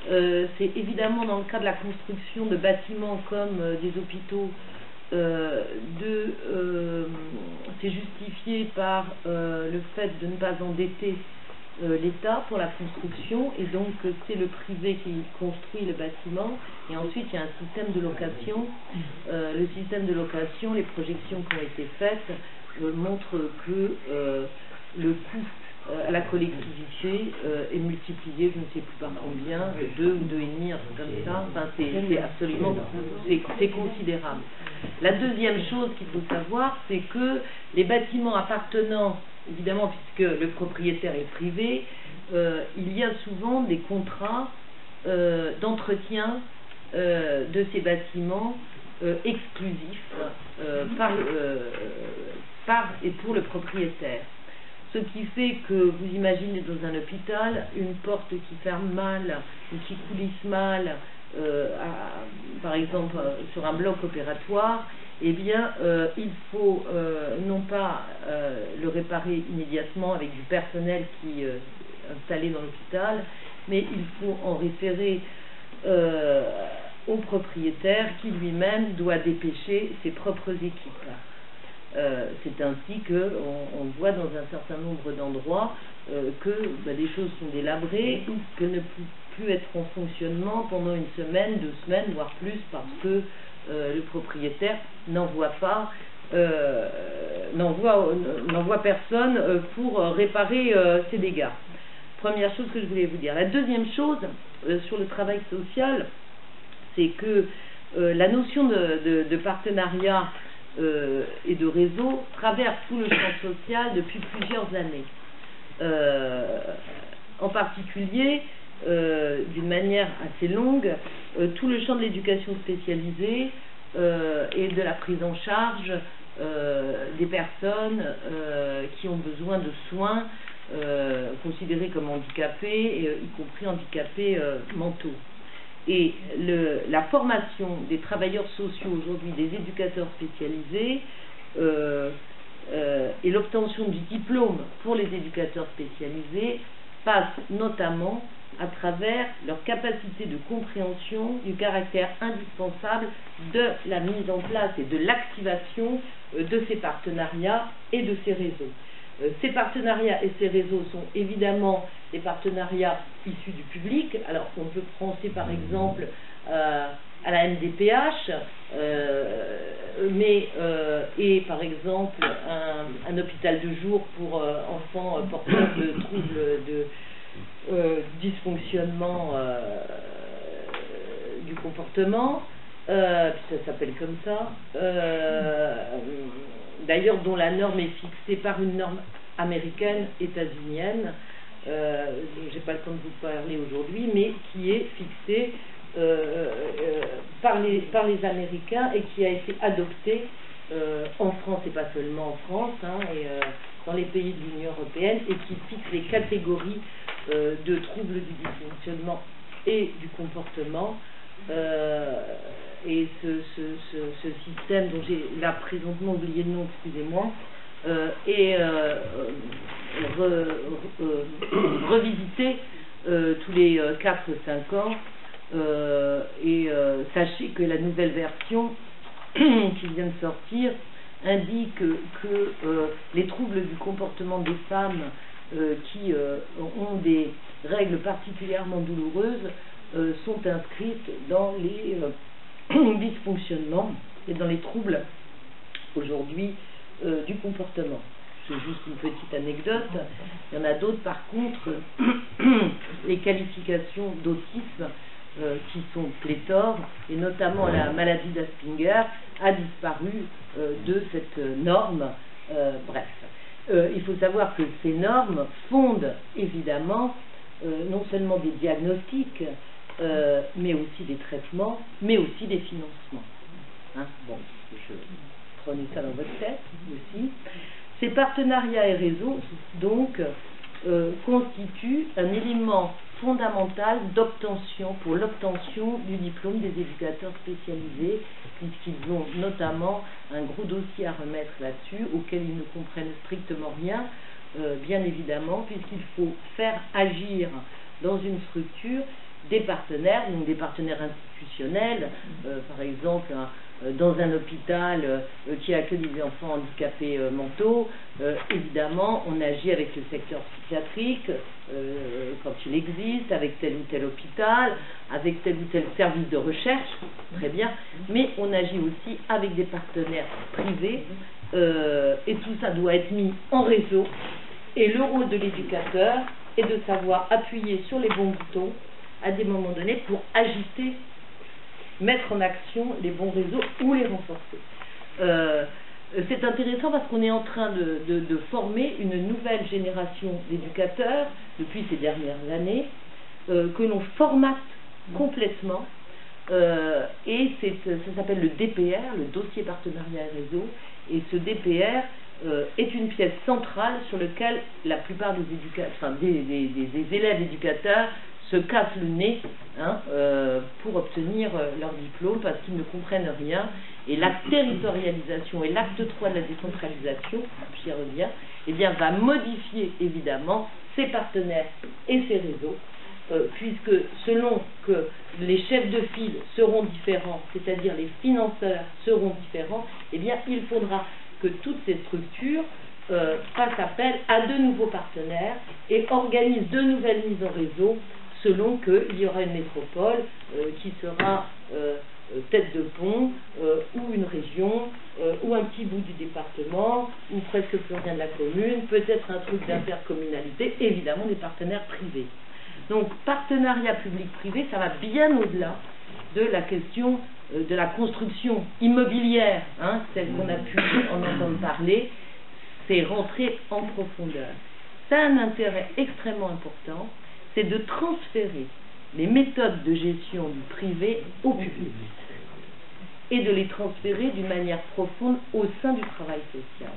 c'est évidemment dans le cas de la construction de bâtiments comme des hôpitaux, c'est justifié par le fait de ne pas endetter l'État pour la construction, et donc c'est le privé qui construit le bâtiment, et ensuite il y a un système de location. Le système de location, les projections qui ont été faites montrent que le coût à la collectivité est multiplié, je ne sais plus par combien, 2 ou 2,5, un truc comme ça. Enfin, c'est absolument, c'est considérable. La deuxième chose qu'il faut savoir, c'est que les bâtiments appartenant, évidemment, puisque le propriétaire est privé, il y a souvent des contrats d'entretien de ces bâtiments exclusifs par et pour le propriétaire. Ce qui fait que vous imaginez dans un hôpital une porte qui ferme mal ou qui coulisse mal, par exemple sur un bloc opératoire, eh bien il faut non pas le réparer immédiatement avec du personnel qui est installé dans l'hôpital, mais il faut en référer au propriétaire qui lui-même doit dépêcher ses propres équipes. C'est ainsi qu'on voit dans un certain nombre d'endroits que des choses sont délabrées ou que ne peut plus être en fonctionnement pendant une semaine, 2 semaines, voire plus, parce que le propriétaire n'envoie personne pour réparer ces dégâts. Première chose que je voulais vous dire. La deuxième chose sur le travail social, c'est que la notion de partenariat et de réseau traverse tout le champ social depuis plusieurs années. En particulier, d'une manière assez longue, tout le champ de l'éducation spécialisée et de la prise en charge des personnes qui ont besoin de soins considérés comme handicapés, y compris handicapés mentaux. Et la formation des travailleurs sociaux aujourd'hui, des éducateurs spécialisés, et l'obtention du diplôme pour les éducateurs spécialisés passe notamment à travers leur capacité de compréhension du caractère indispensable de la mise en place et de l'activation de ces partenariats et de ces réseaux. Ces partenariats et ces réseaux sont évidemment des partenariats issus du public. Alors on peut penser par exemple à la MDPH, et par exemple un hôpital de jour pour enfants porteurs de troubles de dysfonctionnement du comportement, puis ça s'appelle comme ça, d'ailleurs dont la norme est fixée par une norme américaine, états-unienne, j'ai pas le temps de vous parler aujourd'hui, mais qui est fixée par les Américains et qui a été adoptée en France, et pas seulement en France, et dans les pays de l'Union européenne, et qui fixe les catégories de troubles du dysfonctionnement et du comportement. Et ce système dont j'ai là présentement oublié le nom, excusez-moi, est revisité tous les 4 ou 5 ans, et sachez que la nouvelle version qui vient de sortir indique que les troubles du comportement des femmes qui ont des règles particulièrement douloureuses sont inscrites dans les dysfonctionnements et dans les troubles aujourd'hui du comportement. C'est juste une petite anecdote. Il y en a d'autres par contre. Les qualifications d'autisme qui sont pléthores, et notamment la maladie d'Aspinger a disparu de cette norme. Il faut savoir que ces normes fondent évidemment non seulement des diagnostics, mais aussi des traitements, mais aussi des financements. Bon, je prenez ça dans votre tête aussi. Ces partenariats et réseaux, donc, constituent un élément fondamental d'obtention, pour l'obtention du diplôme des éducateurs spécialisés, puisqu'ils ont notamment un gros dossier à remettre là-dessus, auquel ils ne comprennent strictement rien, bien évidemment, puisqu'il faut faire agir dans une structure des partenaires, donc des partenaires institutionnels, par exemple dans un hôpital qui accueille des enfants handicapés mentaux, évidemment on agit avec le secteur psychiatrique quand il existe, avec tel ou tel hôpital, avec tel ou tel service de recherche, très bien, mais on agit aussi avec des partenaires privés et tout ça doit être mis en réseau, et le rôle de l'éducateur est de savoir appuyer sur les bons boutons à des moments donnés pour agiter, mettre en action les bons réseaux ou les renforcer. C'est intéressant parce qu'on est en train de former une nouvelle génération d'éducateurs depuis ces dernières années, que l'on formate complètement, et ça s'appelle le DPR, le dossier partenariat et réseau, et ce DPR est une pièce centrale sur laquelle la plupart des élèves éducateurs se cassent le nez pour obtenir leur diplôme parce qu'ils ne comprennent rien. Et la territorialisation et l'acte 3 de la décentralisation, j'y reviens, eh bien, va modifier évidemment ces partenaires et ces réseaux, puisque selon que les chefs de file seront différents, c'est-à-dire les financeurs seront différents, eh bien, il faudra que toutes ces structures fassent appel à de nouveaux partenaires et organisent de nouvelles mises en réseau selon qu'il y aura une métropole qui sera tête de pont, ou une région, ou un petit bout du département, ou presque plus rien de la commune, peut-être un truc d'intercommunalité, évidemment des partenaires privés. Donc partenariat public-privé, ça va bien au-delà de la question de la construction immobilière, celle qu'on a pu en entendre parler, c'est rentrer en profondeur. Ça a un intérêt extrêmement important, c'est de transférer les méthodes de gestion du privé au public et de les transférer d'une manière profonde au sein du travail social.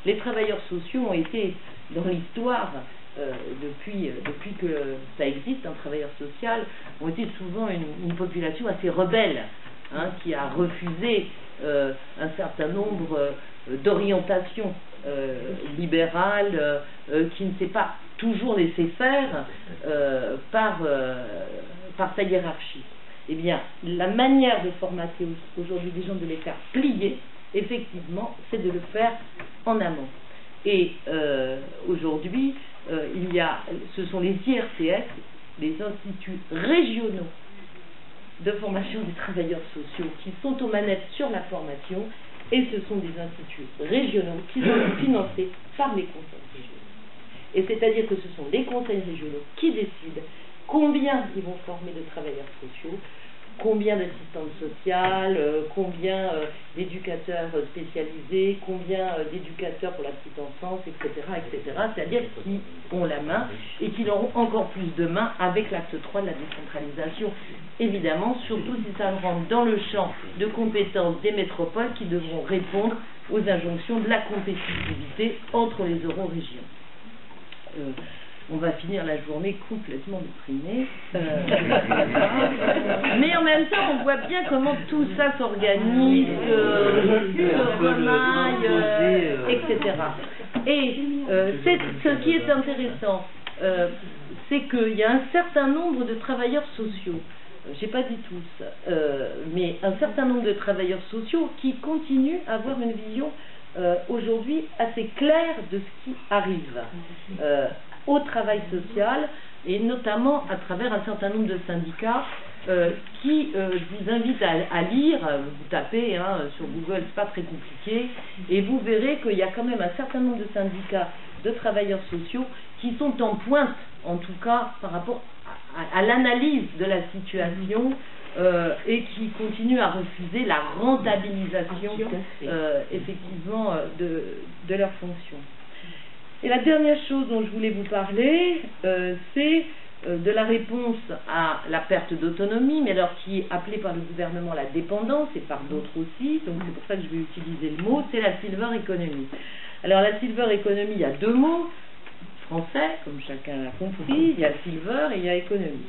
Les travailleurs sociaux ont été, dans l'histoire, depuis que ça existe, un travailleur social, ont été souvent une population assez rebelle, qui a refusé un certain nombre d'orientations libérales qui ne s'est pas toujours laissé faire par sa hiérarchie. Eh bien, la manière de formater aujourd'hui des gens, de les faire plier, effectivement, c'est de le faire en amont. Et aujourd'hui, ce sont les IRCS, les instituts régionaux de formation des travailleurs sociaux, qui sont aux manettes sur la formation, et ce sont des instituts régionaux qui sont financés par les conseils régionaux. Et c'est-à-dire que ce sont les conseils régionaux qui décident combien ils vont former de travailleurs sociaux, combien d'assistantes sociales, combien d'éducateurs spécialisés, combien d'éducateurs pour la petite enfance, etc., etc. C'est-à-dire qui ont la main et qui auront encore plus de main avec l'acte 3 de la décentralisation. Évidemment, surtout si ça rentre dans le champ de compétences des métropoles qui devront répondre aux injonctions de la compétitivité entre les eurorégions. On va finir la journée complètement déprimée. Mais en même temps, on voit bien comment tout ça s'organise, se remaille, etc. Et ce qui est intéressant, c'est qu'il y a un certain nombre de travailleurs sociaux, j'ai pas dit tous, mais un certain nombre de travailleurs sociaux qui continuent à avoir une vision aujourd'hui assez claire de ce qui arrive au travail social, et notamment à travers un certain nombre de syndicats qui, je vous invite à lire, vous tapez sur Google, c'est pas très compliqué, et vous verrez qu'il y a quand même un certain nombre de syndicats de travailleurs sociaux qui sont en pointe, en tout cas par rapport à l'analyse de la situation, et qui continuent à refuser la rentabilisation effectivement de leurs fonctions. Et la dernière chose dont je voulais vous parler, c'est de la réponse à la perte d'autonomie, mais alors qui est appelée par le gouvernement la dépendance, et par d'autres aussi, donc c'est pour ça que je vais utiliser le mot, c'est la silver economy. Alors la silver economy, il y a deux mots français, comme chacun l'a compris, il y a silver et il y a économie.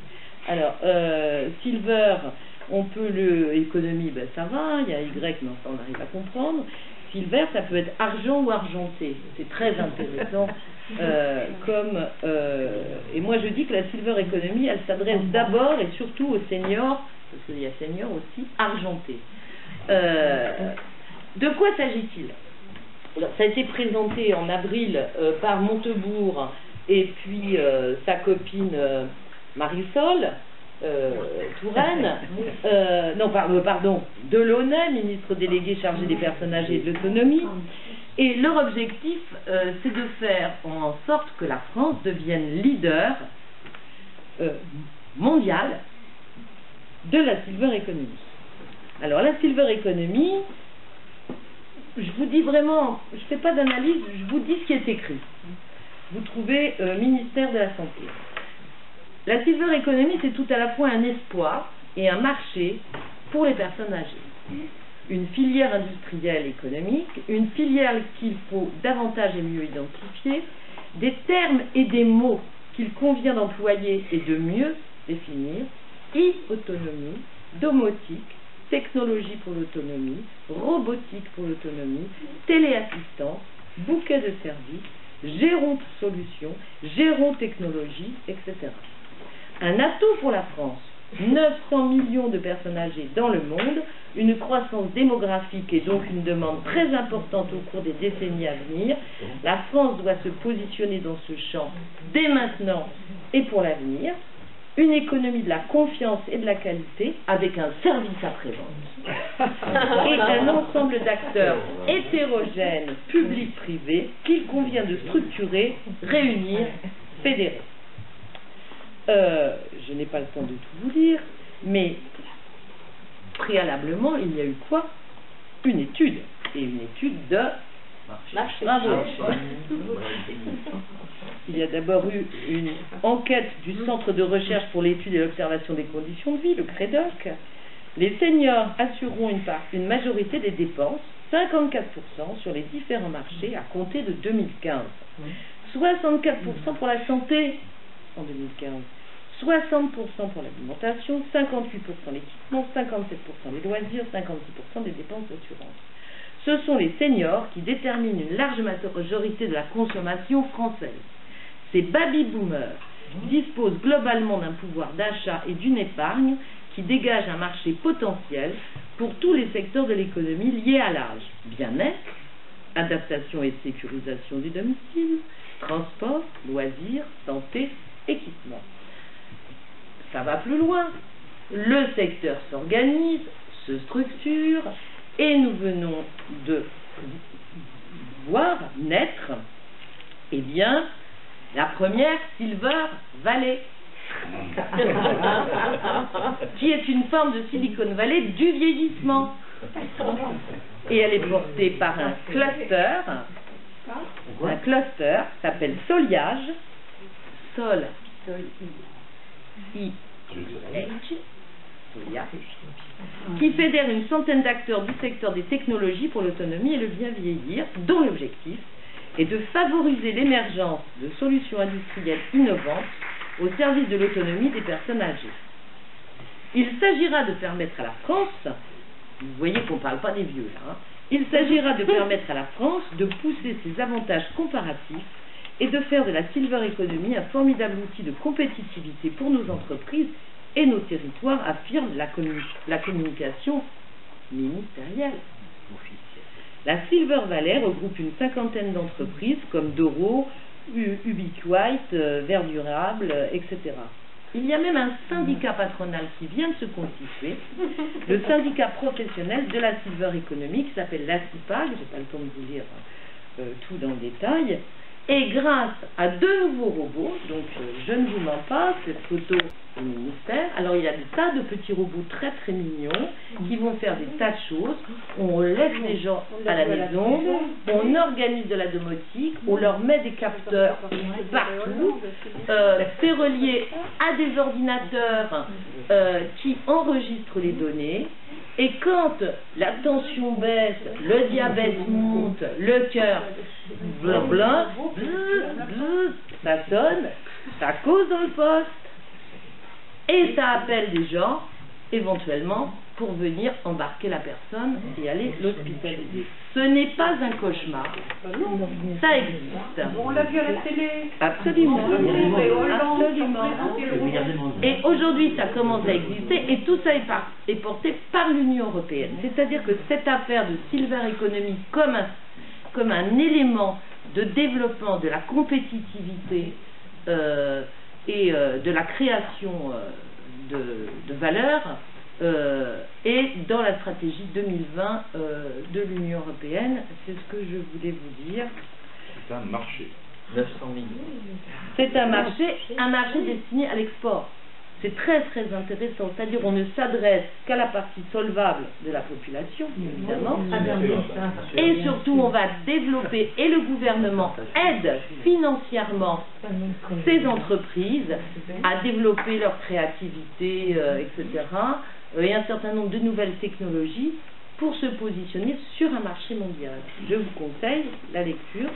Alors, silver, on peut économie, ben ça va, il y a Y, mais enfin on arrive à comprendre. silver, ça peut être argent ou argenté. C'est très intéressant. Et moi je dis que la silver economy, elle s'adresse d'abord et surtout aux seniors, parce qu'il y a seniors aussi, argentés. De quoi s'agit-il? Alors, ça a été présenté en avril par Montebourg et puis sa copine Marisol Touraine, Delaunay, ministre délégué chargé des personnes âgées et de l'autonomie. Et leur objectif, c'est de faire en sorte que la France devienne leader mondial de la silver economy. Alors la silver economy, je vous dis vraiment, je ne fais pas d'analyse, je vous dis ce qui est écrit. Vous trouvez ministère de la Santé. La silver economy, c'est tout à la fois un espoir et un marché pour les personnes âgées. Une filière industrielle économique, une filière qu'il faut davantage et mieux identifier, des termes et des mots qu'il convient d'employer et de mieux définir: e-autonomie, domotique, technologie pour l'autonomie, robotique pour l'autonomie, téléassistance, bouquet de services, gérons solutions, gérons technologie, etc. Un atout pour la France: 900 millions de personnes âgées dans le monde, une croissance démographique et donc une demande très importante au cours des décennies à venir. La France doit se positionner dans ce champ dès maintenant et pour l'avenir. Une économie de la confiance et de la qualité avec un service après-vente et un ensemble d'acteurs hétérogènes, publics-privés, qu'il convient de structurer, réunir, fédérer. Je n'ai pas le temps de tout vous dire, mais préalablement, il y a eu quoi? Une étude, et une étude de marché. Il y a d'abord eu une enquête du Centre de recherche pour l'étude et l'observation des conditions de vie, le CREDOC. Les seniors assureront une majorité des dépenses, 54% sur les différents marchés à compter de 2015. 64% pour la santé en 2015. 60% pour l'alimentation, 58% l'équipement, 57% les loisirs, 56% des dépenses d'assurance. Ce sont les seniors qui déterminent une large majorité de la consommation française. Ces baby-boomers disposent globalement d'un pouvoir d'achat et d'une épargne qui dégagent un marché potentiel pour tous les secteurs de l'économie liés à l'âge: bien-être, adaptation et sécurisation du domicile, transport, loisirs, santé, équipement. Ça va plus loin. Le secteur s'organise, se structure, et nous venons de voir naître, eh bien, la première Silver Valley, qui est une forme de Silicon Valley du vieillissement. Et elle est portée par un cluster qui s'appelle Soliage, Sol, qui fédère une centaine d'acteurs du secteur des technologies pour l'autonomie et le bien vieillir, dont l'objectif est de favoriser l'émergence de solutions industrielles innovantes au service de l'autonomie des personnes âgées. Il s'agira de permettre à la France, vous voyez qu'on ne parle pas des vieux là, il s'agira de permettre à la France de pousser ses avantages comparatifs et de faire de la silver economy un formidable outil de compétitivité pour nos entreprises et nos territoires, affirme la communication ministérielle. La Silver Valley regroupe une cinquantaine d'entreprises comme Doro, Ubiquite, Verdurable, etc. Il y a même un syndicat patronal qui vient de se constituer, le syndicat professionnel de la silver economy, qui s'appelle l'ACIPAG, je n'ai pas le temps de vous lire tout dans le détail. Et grâce à 2 nouveaux robots, donc je ne vous mens pas, cette photo au ministère, alors il y a des tas de petits robots très très mignons qui vont faire des tas de choses. On laisse les gens à la maison, on organise de la domotique, on leur met des capteurs partout, c'est relié à des ordinateurs qui enregistrent les données. Et quand la tension baisse, le diabète monte, le cœur, blablabla, ça sonne, ça cause dans le poste, et ça appelle des gens, éventuellement, pour venir embarquer la personne et aller l'hospitaliser. Ce n'est pas un cauchemar. Ça existe. On l'a vu à la télé. Absolument. Absolument. Et aujourd'hui, ça commence à exister et tout ça est porté par l'Union européenne. C'est-à-dire que cette affaire de silver economy comme un élément de développement de la compétitivité et de la création de valeur et dans la stratégie 2020 de l'Union européenne. C'est ce que je voulais vous dire. C'est un marché. 900 millions. C'est un marché destiné à l'export. C'est très très intéressant, c'est-à-dire on ne s'adresse qu'à la partie solvable de la population, évidemment, et surtout on va développer, et le gouvernement aide financièrement ces entreprises à développer leur créativité, etc., et un certain nombre de nouvelles technologies pour se positionner sur un marché mondial. Je vous conseille la lecture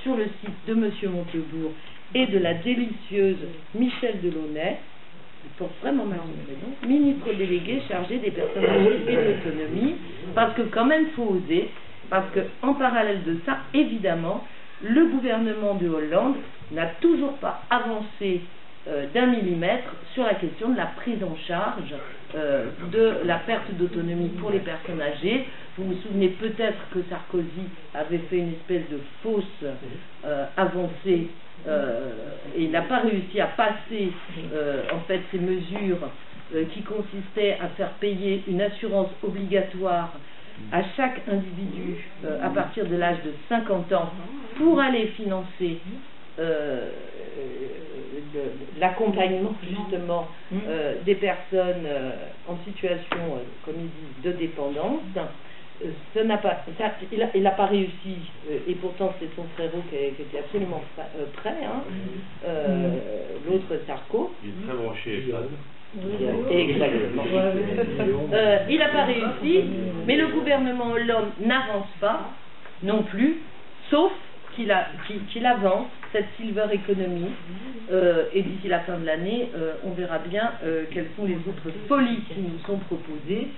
sur le site de M. Montebourg et de la délicieuse Michèle Delaunay, qui porte vraiment mal son prénom, ministre délégué chargé des personnes âgées et de l'autonomie, parce que quand même il faut oser, parce qu'en parallèle de ça, évidemment, le gouvernement de Hollande n'a toujours pas avancé d'1 millimètre sur la question de la prise en charge de la perte d'autonomie pour les personnes âgées. Vous vous souvenez peut-être que Sarkozy avait fait une espèce de fausse avancée et n'a pas réussi à passer en fait ces mesures qui consistaient à faire payer une assurance obligatoire à chaque individu à partir de l'âge de 50 ans pour aller financer l'accompagnement justement des personnes en situation, comme ils disent, de dépendance. Il n'a pas réussi, et pourtant c'est son frérot qui était absolument prêt, l'autre Sarko. Il est très branché. Exactement. Il n'a pas réussi, mais le gouvernement Hollande n'avance pas non plus, sauf qu'il avance cette silver economy, et d'ici la fin de l'année, on verra bien quelles sont les autres folies qui nous sont proposées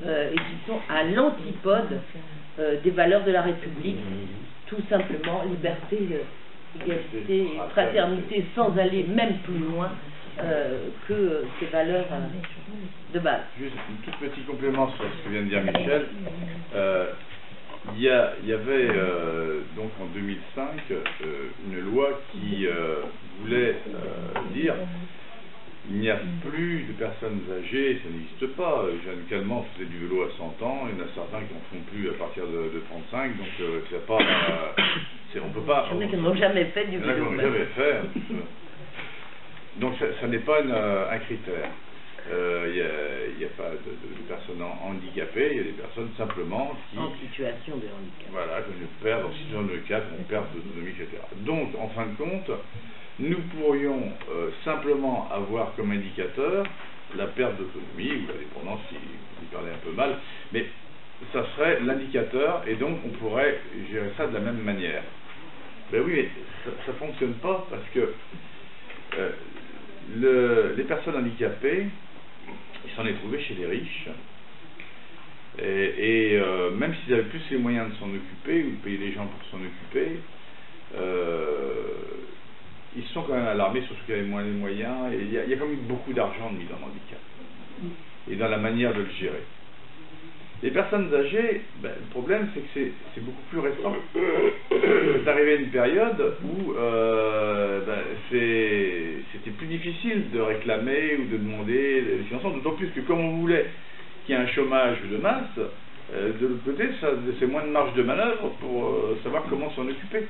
et qui sont à l'antipode des valeurs de la République, tout simplement liberté, égalité, fraternité, sans aller même plus loin que ces valeurs de base. Juste un tout petit complément sur ce que vient de dire Michel. Il y avait donc en 2005 une loi qui voulait dire il n'y a plus de personnes âgées, ça n'existe pas. Jeanne Calment faisait du vélo à 100 ans, il y en a certains qui n'en font plus à partir de 35, donc c'est pas, on peut pas. Il y en a qui n'ont jamais fait du vélo. Il y en a qui n'ont jamais fait. Donc ça n'est pas un critère. Il n'y a pas de personnes handicapées, il y a des personnes simplement qui... En situation de handicap. Voilà, qui perdent en situation de handicap, qui perdent d'autonomie, etc. Donc, en fin de compte, nous pourrions simplement avoir comme indicateur la perte d'autonomie, ou la dépendance si vous parlez un peu mal, mais ça serait l'indicateur, et donc on pourrait gérer ça de la même manière. Ben oui, mais ça ne fonctionne pas, parce que les personnes handicapées, il s'en est trouvé chez les riches, et même s'ils avaient plus les moyens de s'en occuper, ou de payer les gens pour s'en occuper, ils sont quand même alarmés sur ceux qui avaient moins les moyens, et il y a quand même beaucoup d'argent mis dans le handicap, et dans la manière de le gérer. Les personnes âgées, le problème c'est que c'est beaucoup plus récent. C'est arrivé à une période où c'était plus difficile de réclamer ou de demander des financements, d'autant plus que comme on voulait qu'il y ait un chômage de masse, de l'autre côté c'est moins de marge de manœuvre pour savoir comment s'en occuper.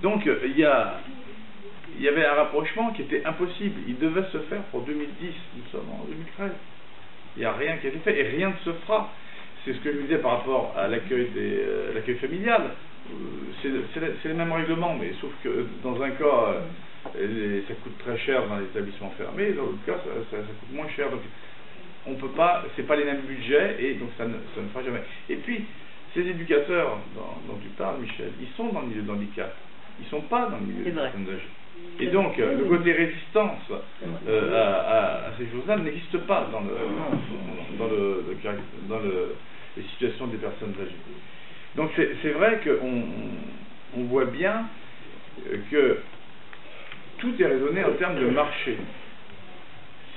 Donc il y avait un rapprochement qui était impossible, il devait se faire pour 2010, nous sommes en 2013. Il n'y a rien qui a été fait et rien ne se fera. C'est ce que je vous disais par rapport à l'accueil familial. C'est les mêmes règlements, mais sauf que dans un cas, ça coûte très cher dans les établissements fermés, dans l'autre cas, ça coûte moins cher. Donc, on peut pas, c'est pas les mêmes budgets et donc ça ne fera jamais. Et puis, ces éducateurs dont tu parles, Michel, ils sont dans le milieu de handicap. ils ne sont pas dans le milieu des personnes âgées. Et donc, le côté résistance à ces choses-là n'existe pas dans les situations des personnes âgées. Donc, c'est vrai qu'on voit bien que tout est raisonné en termes de marché.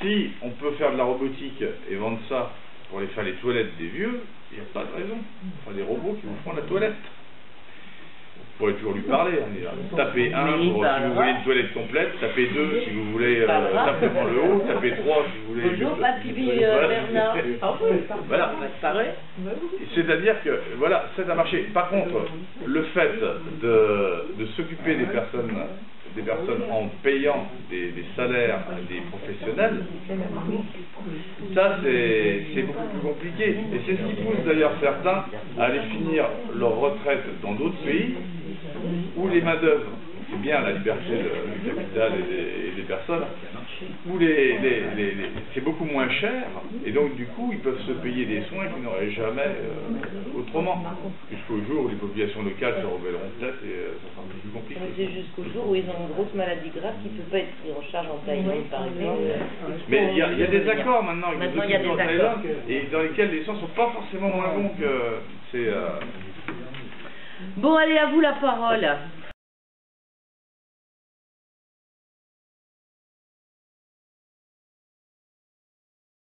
Si on peut faire de la robotique et vendre ça pour aller faire les toilettes des vieux, il n'y a pas de raison. Enfin, des robots qui vous font la toilette. Vous pourrez toujours lui parler. Tapez 1 si vous voulez une toilette complète, tapez 2 si vous voulez simplement le haut, tapez 3 si vous voulez... Bonjour, Papi Bernard. Voilà. C'est-à-dire que, voilà, c'est un marché. Par contre, le fait de s'occuper des personnes en payant des salaires à des professionnels, ça c'est beaucoup plus compliqué. Et c'est ce qui pousse d'ailleurs certains à aller finir leur retraite dans d'autres pays où les main-d'œuvre, c'est bien la liberté du capital et des personnes, où c'est beaucoup moins cher, et donc du coup ils peuvent se payer des soins qu'ils n'auraient jamais autrement, jusqu'au jour où les populations locales se rebelleront peut-être et ça sera un peu plus compliqué. C'est jusqu'au jour où ils ont une grosse maladie grave qui ne peut pas être prise en charge en Thaïlande par exemple. Mais il y a des accords maintenant avec les hôpitaux en Thaïlande, et dans lesquels les soins ne sont pas forcément moins bons que c'est... Bon, allez, à vous la parole.